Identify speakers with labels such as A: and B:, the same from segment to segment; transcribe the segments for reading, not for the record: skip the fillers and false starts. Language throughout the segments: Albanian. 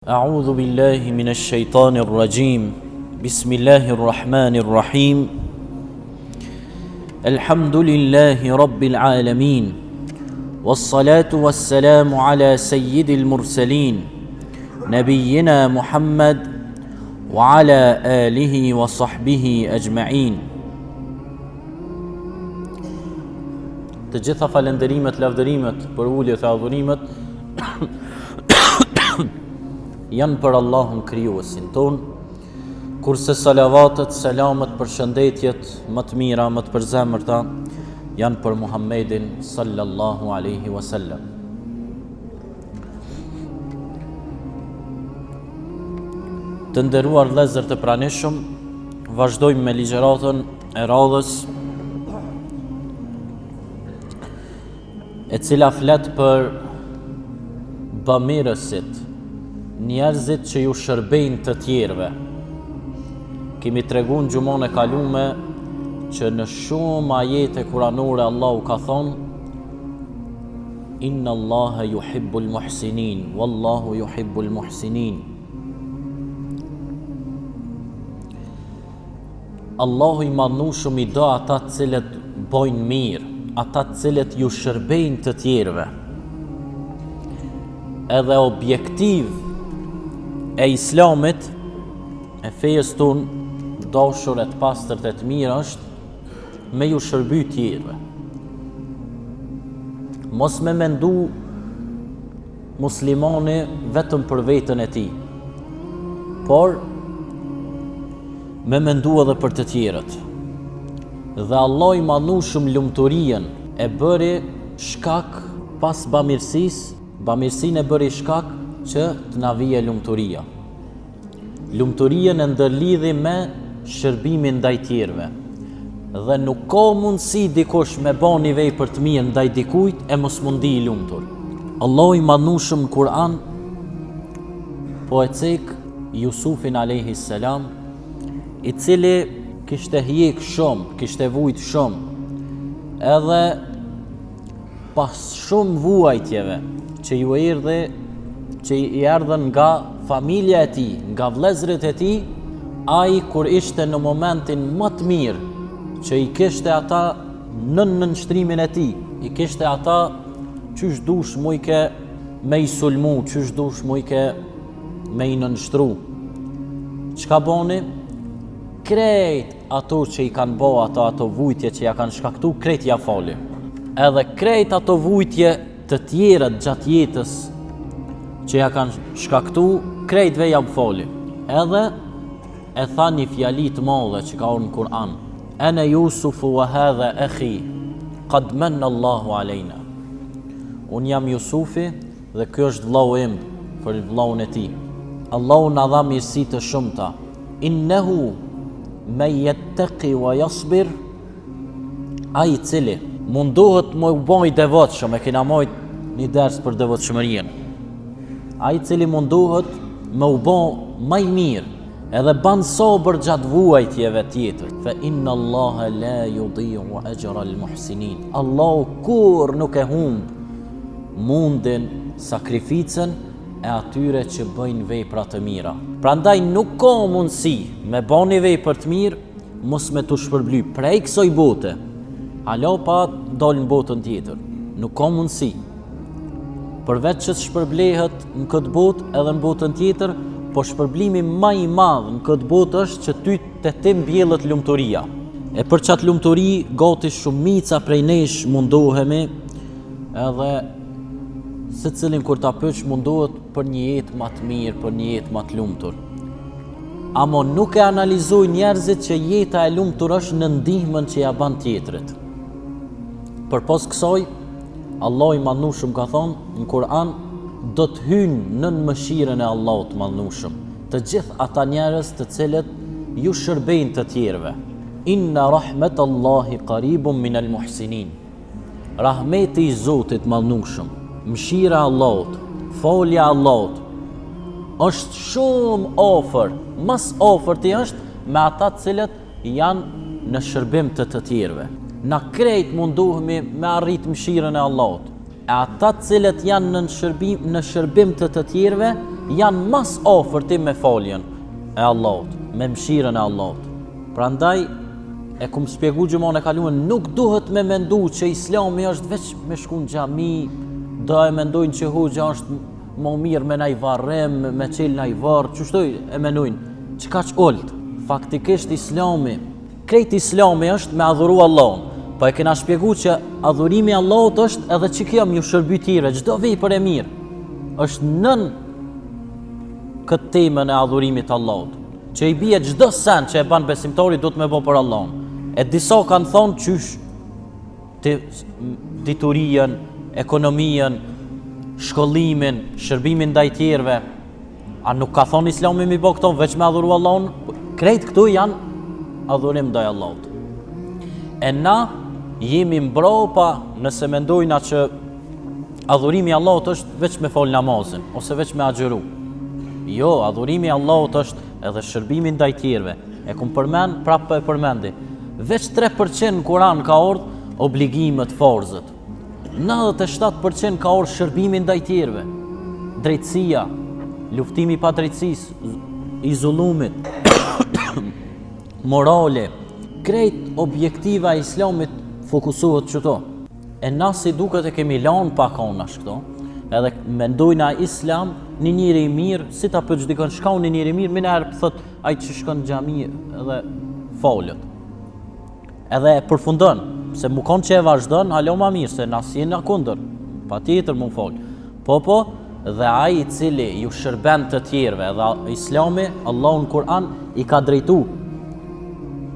A: أعوذ بالله من الشيطان الرجيم بسم الله الرحمن الرحيم الحمد لله رب العالمين والصلاة والسلام على سيد المرسلين نبينا محمد وعلى آله وصحبه أجمعين. Të gjitha falënderimet, lavdërimet, përuljet e adhurimet janë për Allahun krijuesin ton, kurse salavatet, selamet, përshëndetjet më të mira, më të përzemërta janë për Muhammedin sallallahu alaihi wasallam. Të nderuar vëllezër të pranishëm, vazhdojmë me ligjëratën e radhës, e cila flet për bamirësit, njerëzit që ju shërbejnë të tjerëve. Kemi treguar në gjumon e kalume që në shumë ajete kuranore Allahu ka thonë Inna Allaha yuhibbul muhsinin, wallahu yuhibbul muhsinin. Allahu i madhnushëm i do ata të cilët bojnë mirë, ata të cilët ju shërbejnë të tjerëve. Edhe objektiv e Islamit, e fejes tonë dashur e të pastërt e të mirë është me ju shërby tjerëve. Mos me mendu muslimani vetëm për veten e tij, por me mendu edhe për të tjerët. Dhe Allah i madhnushëm lumturinë e bëri shkak pas bamirësisë, bamirësinë e bëri shkak që të na vije lumturia. Lumturia në ndërlidhi me shërbimin ndaj tjerëve. Dhe nuk ka mundësi dikush me bën një vepër të mirë ndaj dikujt e mos mundi i lumtur. Allahu i madhnushëm në Kur'an po e cek Jusufin alayhi salam, i cili kishte hjek shumë, kishte vujt shumë, edhe pas shumë vuajtjeve që i erdhen nga familja e tij, nga vëllezërit e tij, ai kur ishte në momentin më të mirë, që i kishte ata në nënshtrimin e tij, i kishte ata qysh dush mujke me i sulmu, qysh dush mujke me i nënshtru. Çka boni? Krejt ato që i kanë bo ato vujtje që ja kanë shkaktu, krejt ja fali. Edhe krejt ato vujtje të tjerët gjatë jetës që ja kanë shkaktu, krejtve ja fali. Edhe e tha një fjali të madhe që ka orë në Kur'an. Ana Yusufu wa hadha akhi, qad manna Allahu alejna. Unë jam Jusufi dhe kjo është vllau im për vllaun e tij. Allahu na dha mirësi të shumta. Innehu me jetteki wa jasbir, ai i cili mundohet më u boj devotshëm, e kena mojt një ders për devotshmërinë. Ai i cili mundohet më u bë më i mirë, edhe ban sobër gjatë vuajtjeve tjetër. Fa inna Allaha la yudhi'u ajra al-muhsinin. Allahu kur nuk e humb mundin, sakrificën e atyre që bëjnë vepra të mira. Prandaj nuk ka mundësi me bën një vepër të mirë mos me të shpërbly prej kësaj bote, alo pa dal në botën tjetër. Nuk ka mundësi. Përveç që shpërblehet në këtë botë edhe në botën tjetër, po shpërblimi më i madh në këtë botë është që ty të ti mbjellet lumturia. E për çat lumturi gati shumica prej nesh mundohemi, edhe secilin kur ta pysh mundohet për një jetë më të mirë, për një jetë më të lumtur. Amo nuk e analizoj njerëzit që jeta e lumtur është në ndihmën që ja ban tjetrit. Përpos kësaj, Allah i madhnushëm ka thonë në Kur'an, do të hynë në mëshirën e Allahut madhnushëm të gjithë ata njerëz të cilët ju shërbejnë të tjerëve. Inna rahmetallahi qaribun minal muhsinin. Rahmeti i Zotit madhnushëm, mëshira e Allahut, folja e Allahut është shumë afër, mas afërti është me ata të cilët janë në shërbim të tjerëve. Na krejt mundohemi me arrit mëshirën e Allahut. E ata të cilët janë në shërbim të tjerëve janë mas ofër ti me foljen e Allahut, me mëshirën e Allahut. Prandaj e kum shpjegu gjumon e kaluar, nuk duhet me mendu që Islami është veç me shku në xhami, do e mendojnë që hoxha është më mirë me naj varrem, me qel naj varr, çështoj e menojnë, çka olt. Faktikisht Islami, krejt Islami është me adhuru Allahun. Po e kena shpjegu që adhurimi Allahut është edhe që kjo më ju shërby tjere, çdo vepër e mirë është nën këtë temën e adhurimit Allahut, që i bie çdo sen që e ban besimtari do të me bo për Allahun. E disa kanë thonë qysh diturien, ekonomien, shkollimin, shërbimin ndaj tjerëve. A nuk ka thonë Islami mi bo këto veç me adhuru Allahun? Krejt këtu janë adhurim ndaj Allahut. E na jemi mbropa nëse mendojna që adhurimi Allahut është veç me fol namazin ose veç me agjëru. Jo, adhurimi Allahut është edhe shërbimi ndaj tjerëve. E kum përmend, prapë e përmendi. Veç 3% në Kur'an ka ardhur obligimet, forzët. 97% ka ardhur shërbimi ndaj tjerëve. Drejtësia, luftimi pa drejtësisë, izullumit, morale, krejt objektiva e Islamit fokusohet çto. E na si duket e kemi lanë pak onash këto, edhe mendojna Islam një njeri i mirë, si ta përgjudikon shka unë një njeri i mirë, minerë thot ai që shkon në xhami edhe folët. Edhe e përfundon, se mu konë që e vazhdon, halo ma mirë, se na si në kundër, pa tjetër mu folë. Po, dhe ai i cili ju shërben të tjerve, dhe Islami, Allahu në Kur'an, i ka drejtu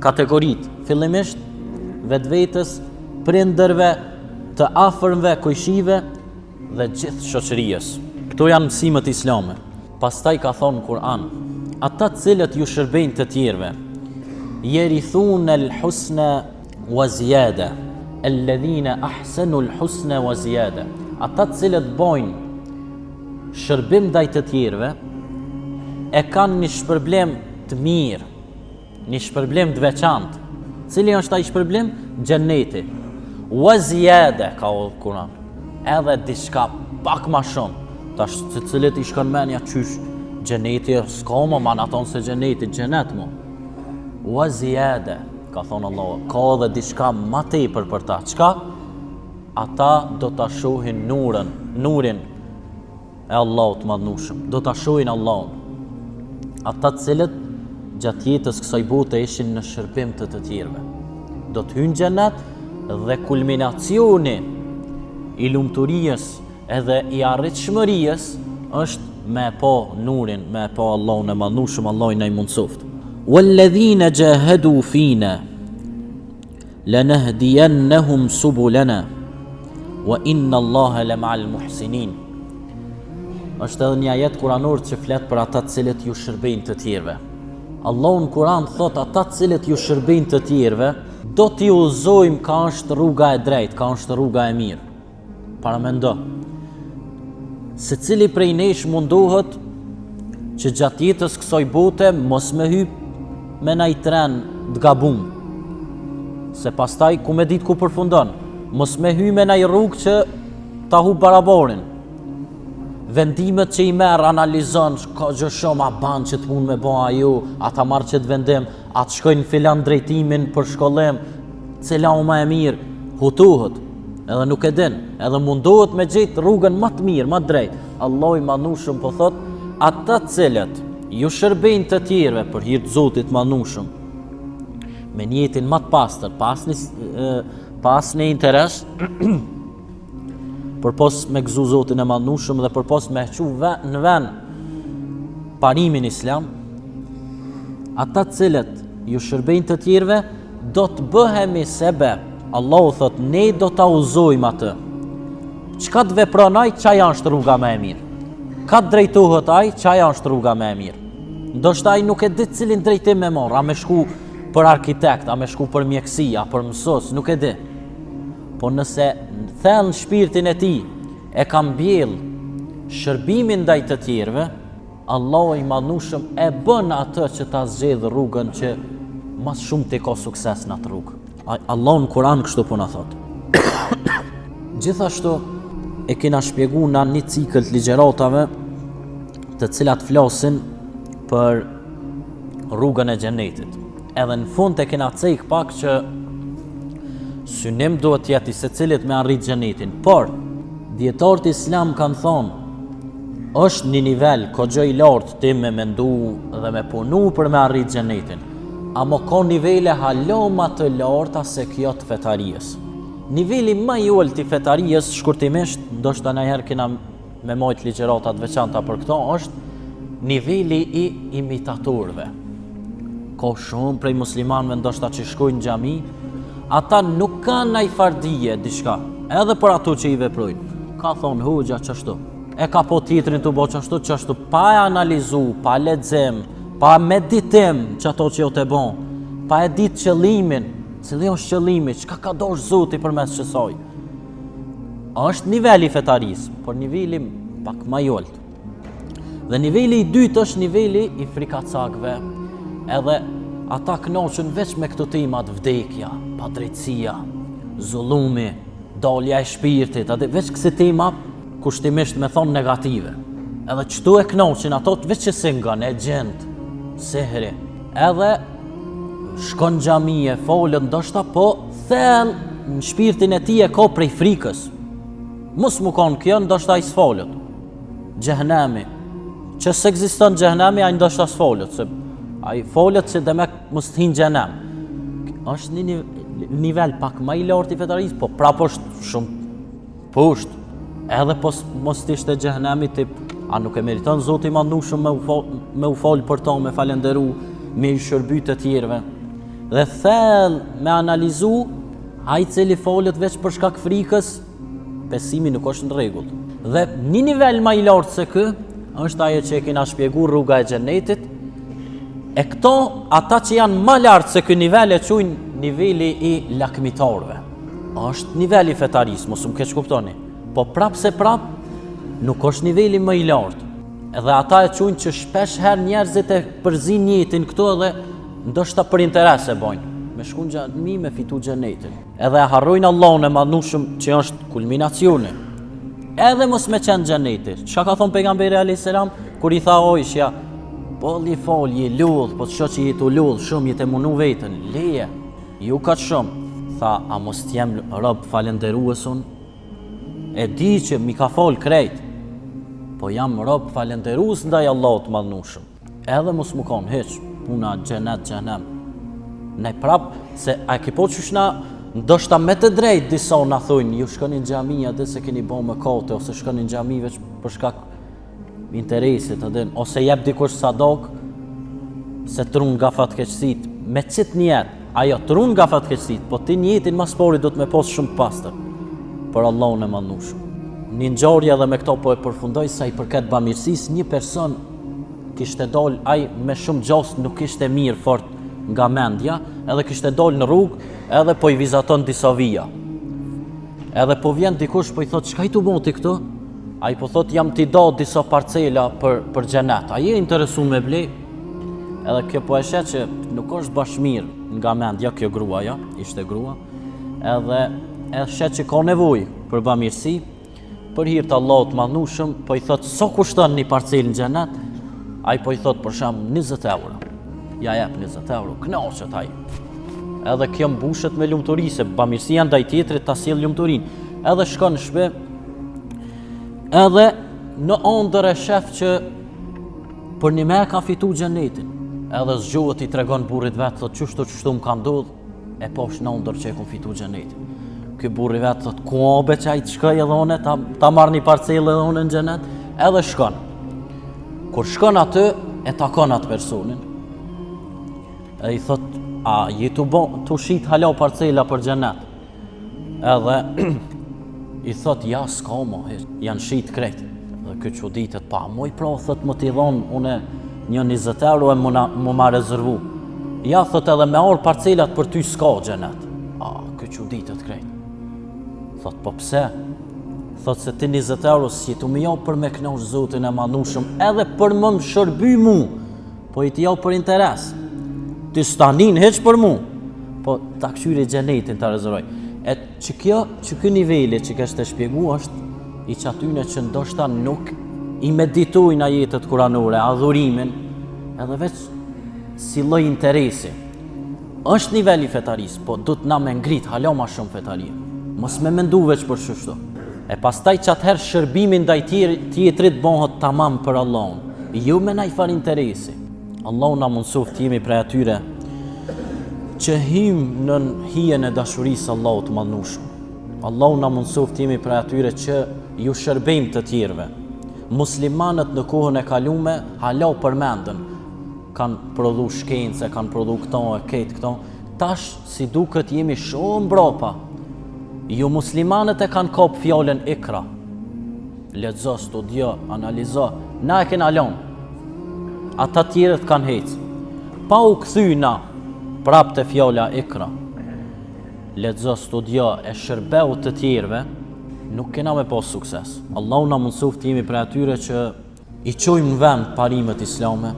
A: kategorit, fillimisht vetvetes, prindërve, të afërmve, kujshive dhe gjithë shoqërisë. Këto janë mësimet islame. Pastaj ka thonë Kur'an, ata të cilët ju shërbejnë të tjerve, yerithun al-husna wa ziyada, alladhina ahsanu al-husna wa ziyada. Ata të cilët bojnë shërbim ndaj të tjerve, e kanë një shpërblim të mirë, një shpërblim të veçantë. Cili është ai shpërblim? Xheneti. Wa ziyada ka u Kur'an. Edhe diçka pak më shumë. Tash të cilët i shkon menja qysh xheneti s'ka më man aton se xheneti xhenet mo. Wa ziyada ka thonë Allah, ka edhe diçka më tepër për ta. Çka? Ata do ta shohin nurin e Allahut madhnushëm. Do ta shohin Allahun. Ata të cilët gjatë jetës kësaj bote ishin në shërbim të tjerëve. Do të hyjnë xhenet dhe kulminacioni i lumturisë edhe i arritshmërisë është me po nurin, me po Allahun e madhnushëm, Allahu na i mundsoft. Walladhina jahadu fina lanahdiyannahum subulana wa inna Allaha lama'al muhsinin. Është edhe një ajet kuranor që flet për ata të cilët ju shërbejnë të tjerëve. Allahu në Kur'an thot ata të cilët ju shërbejnë të tjerëve, do t'i uzojmë ka është rruga e drejtë, ka është rruga e mirë. Paramendo. Se cili prej nesh mundohet që gjatë jetës kësaj bote mos me hyp me naj tren t'gabum. Se pastaj ku me dit ku përfundon, mos me hyp me naj rrugë që ta hu baraborin. Vendimet që i merë analizon, ka gjë shumë a banë që të mund me ba ajo, ata marrë që të vendim, atë shkojnë filan drejtimin për shkollim, cila u ma e mirë, hutuhet, edhe nuk e din, edhe mundohet me gjetë rrugën më të mirë, më drejt. Allah i madhnushëm po thot, ata cilët ju shërbejnë të tjerëve për hir të Zotit madhnushëm, me njetin më të pastër, pas një interes, për pos me gëzu Zotin e madhnushëm dhe për pos me hequ në ven parimin islam, ata cilët ju shërbejnë të tjerëve, do të bëhemi sebe. Allahu thot, ne do ta uzojmë atë. Çka të vepron ai, çaja është rruga më e mirë. Ka të drejtohet ai, çaja është rruga më e mirë. Ndoshta ai nuk e di cilin drejtim me marr, a me shku për arkitekt, a me shku për mjekësi, a për mësos, nuk e di. Po nëse thellë në shpirtin e tij e ka mbjell shërbimin ndaj të tjerëve, Allahu i madhnushëm e bën atë që ta zgjedh rrugën që më shumë të ka sukses në atë rrugë. Allahu në Kur'an kështu po na thot. Gjithashtu e kena shpjeguar në një cikël të ligjëratave të cilat flasin për rrugën e xhenetit. Edhe në fund e kena cek pak që synim duhet jetë i secilit me arrit xhenetin, por dietarët islam kanë thonë është një nivel kogjo i lartë ti me mendu dhe me punu për me arrit xhenetin, ama ka nivele halo ma të larta se kjo të fetarijës. Niveli më i ulët i fetarijës, shkurtimisht, ndoshta ndonjëherë kena me majt ligjëratat veçanta për këto, është niveli i imitatorëve. Ka shumë prej muslimanëve ndoshta që shkojnë në xhami, ata nuk kanë ai fardije diçka, edhe për ato që i veprojnë. Ka thonë hoxha çashtu. E ka po titrin të bo çashtu, pa e analizu, pa lexim, pa meditim që ato që jo të bon, pa e ditë qëllimin, cili është qëllimi, çka ka dosh Zoti përmes kësaj. Është niveli i fetarisë, por niveli pak më i ulët. Dhe niveli i dytë është niveli i frikacakëve, edhe ata kënaqen veç me këto temat: vdekja, padrejtësia, zullumi, dalja e shpirtit, edhe veç kësi tema kushtimisht me thonë negative. Edhe qëtu e kënaqen ato veç që singan, e gjend, sehri, edhe shkon xhami e folën ndoshta, po thell në shpirtin e tij e ka prej frikës. Mos mu kanë kjo, ndoshta ai s'folët. Xhehenami, që s'ekziston xhehenami, ai ndoshta s'folët, se ai folët se demek mos të hinë xhenem. Është një nivel pak më i lartë i fetarisë, po prapë është shumë poshtë. Edhe mos t'ishte xhehenami tip, a nuk e meriton Zoti i Madhnushëm me u fol për to, me falenderu, me i shërby të tjerëve. Dhe thell me analizu, ai cili folet veç për shkak frikës, besimi nuk është në rregull. Dhe një nivel më i lartë se kë, është ajo që e kena shpjeguar rruga e xhenetit. E këto, ata që janë më lartë se ky nivel e quajnë niveli i lakmitarëve. Është niveli i fetarisë, mos më keq kuptoni. Po prap se prap, nuk është niveli më i lartë. Edhe ata e quajnë që shpesh herë njerëzit e përzin jetën këtu edhe ndoshta për interes e bojnë. Me shku në xhami me fitu xhenetin. Edhe e harrojnë Allahun e Madhnushëm që është kulminacioni. Edhe mos me qenë xheneti. Çka ka thonë pejgamberi alayhis salam kur i tha Ojshja, po li fol, je ludh, po të shoh që je të ludh, shumë je të munu veten, leje. Ju ka shumë. Tha, a mos t'jem rob falenderues unë? E di që mi ka fol krejt, po jam rob falenderues ndaj Allahut Madhnushëm. Edhe mos më kanë hiç puna xhenet xhenem. Ne prap se a ke po qyshna ndoshta me të drejt disa na thojnë ju shkoni në xhami atë se keni bën mëkate, ose shkoni në xhami veç për shkak interesit, ose jep dikush sadak se trun nga fatkeqësit. Me çit njet, ajo trun nga fatkeqësit, po ti njetin mas pori do të më pas shumë pastër për Allahun e Madhnushëm. Një ngjarje edhe me këto po e përfundoj sa i përket bamirësisë, një person kishte dal, ai me shumë gjos nuk ishte mirë fort nga mendja, edhe kishte dal në rrugë, edhe po i vizaton disa vija. Edhe po vjen dikush po i thot, çka i tu boti këtu? Ai po thot, jam t'i do disa parcela për xhenet. Ai e interesu me ble. Edhe kjo po e shet që nuk është bashmirë nga mendja kjo gruaja, ishte grua. Edhe e shet që ka nevojë për bamirësi, për hir të Allahut Madhnushëm, po i thot, so kushton një parcelë në xhenet? Ai po i thot për shemb 20 euro. Ja jep 20 euro, kënaqet ai. Edhe kjo mbushet me lumturi, se bamirësia ndaj tjetrit ta sjell lumturinë. Edhe shkon në shtëpi. Edhe në ëndër e shef që për një me ka fitu xhenetin. Edhe zgjohet i tregon burrit vet, thot çështu më ka ndodhur, e posh në ëndër që e ku fitu xhenetin. Ky burri vet thot, ku obe çaj të shkoj edhe unë ta marr një parcelë edhe unë në xhenet, edhe shkon. Kur shkon aty, e takon atë personin. E i thot, a je tu shit hala parcela për xhenet? Edhe i thot, ja s'ka mo, janë shit krejt. Dhe këtë çuditet, pa moj pra, thot më t'i dhon une një 20 euro e mu ma rezervu. Ja, thot edhe me orë parcelat për ty s'ka xhenet. A, këtë çuditet krejt. Thot, po pse? Thot se ti 20 euro si tu më jau për me knosh Zotin e Madhnushëm, edhe për më shërby mu, po i ti jau për interes. Ti stanin heq për mu, po ta këshyri xhenetin ta rezervoj. E që ky niveli që kështë të shpjegu është i qatyne që ndoshta nuk i meditojnë ajetet kuranore, adhurimin, edhe veç si lloj interesi. Është niveli fetarisë, po du të na me ngrit hala ma shumë fetarie. Mos me mendu veç për shështu. E pastaj që atëherë shërbimin ndaj tjetrit bëhet tamam për Allahun. Jo me naj far interesi. Allahu na mundsoft të jemi prej atyre që hym në hijen e dashurisë Allahut të madhnushëm. Allahu na mundsoft të jemi prej atyre që ju shërbejmë të tjerëve. Muslimanët në kohën e kalume hala u përmendën, kanë prodhu shkencë, kanë prodhu këto e këtë këto. Tash si duket jemi shumë mbrapa. Ju muslimanët e kanë kap fjalën ikra. Lexo, studio, analizo, na e kena lënë. Ata tjerët kanë hecë. Pa u kthy na prap të fjala ikra. Lexo, studio e shërbeu të tjerëve, nuk kena me pas sukses. Allahu na mundsoft të jemi prej atyre që i çojmë në vend parimet islame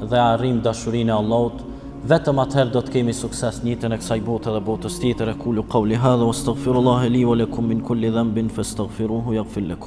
A: dhe arrim dashurinë e Allahut. Vetëm atëherë do të kemi sukses në jetën e kësaj bote dhe botës tjetër. Qulu qawli hadha wastaghfirullaha li wa lakum min kulli dhanbin fastaghfiruhu yaghfir lakum.